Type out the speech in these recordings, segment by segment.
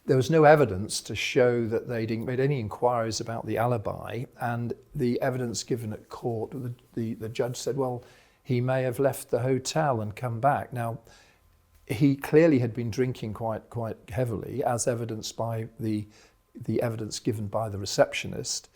there was no evidence to show that they'd made any inquiries about the alibi, and the evidence given at court, the judge said, well, he may have left the hotel and come back. Now, he clearly had been drinking quite heavily, as evidenced by the evidence given by the receptionist,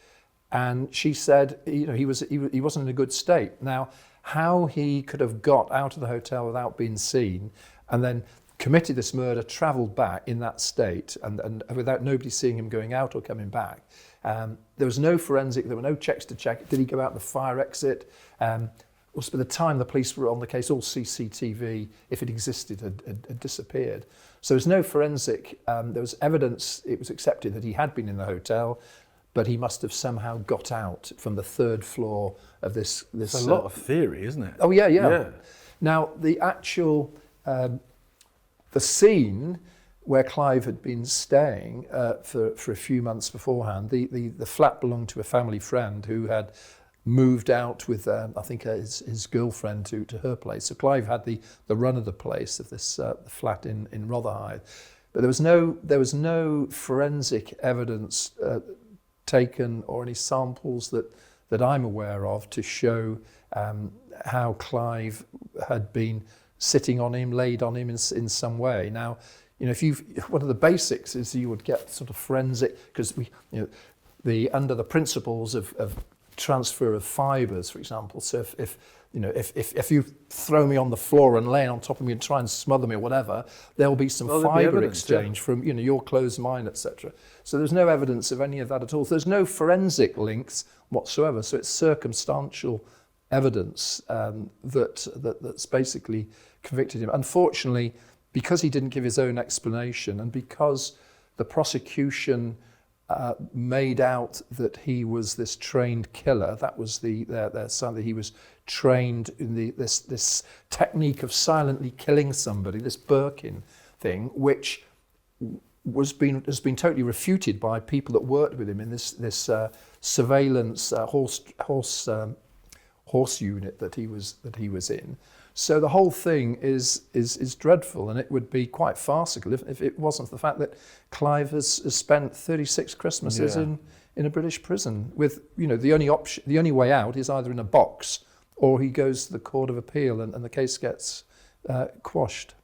and she said, he wasn't in a good state. Now, how he could have got out of the hotel without being seen, and then committed this murder, travelled back in that state, and without nobody seeing him going out or coming back. There was no forensic, there were no checks to check. Did he go out the fire exit? Also, by the time the police were on the case, all CCTV, if it existed, had disappeared. So there's no forensic, there was evidence, it was accepted that he had been in the hotel, but he must have somehow got out from the third floor of this. It's a lot of theory, isn't it? Oh, yeah. Now, the actual... the scene where Clive had been staying for a few months beforehand, the flat belonged to a family friend who had moved out with, I think, his girlfriend to her place. So Clive had the run of the place of this flat in Rotherhithe. But there was no forensic evidence taken or any samples that I'm aware of to show how Clive had been sitting on him, laid on him in some way. Now, one of the basics is you would get sort of forensic, because under the principles of transfer of fibres, for example. So if you throw me on the floor and lay on top of me and try and smother me or whatever, there'll be some fibre exchange from your clothes, mine, etc. So there's no evidence of any of that at all. So there's no forensic links whatsoever. So it's circumstantial evidence that's basically convicted him. Unfortunately, because he didn't give his own explanation, and because the prosecution made out that he was this trained killer, that was their sign that he was trained in this technique of silently killing somebody, this Birkin thing, which has been totally refuted by people that worked with him in this surveillance horse unit that he was in. So the whole thing is dreadful, and it would be quite farcical if it wasn't for the fact that Clive has spent 36 Christmases in a British prison with, the only way out is either in a box or he goes to the Court of Appeal and the case gets quashed.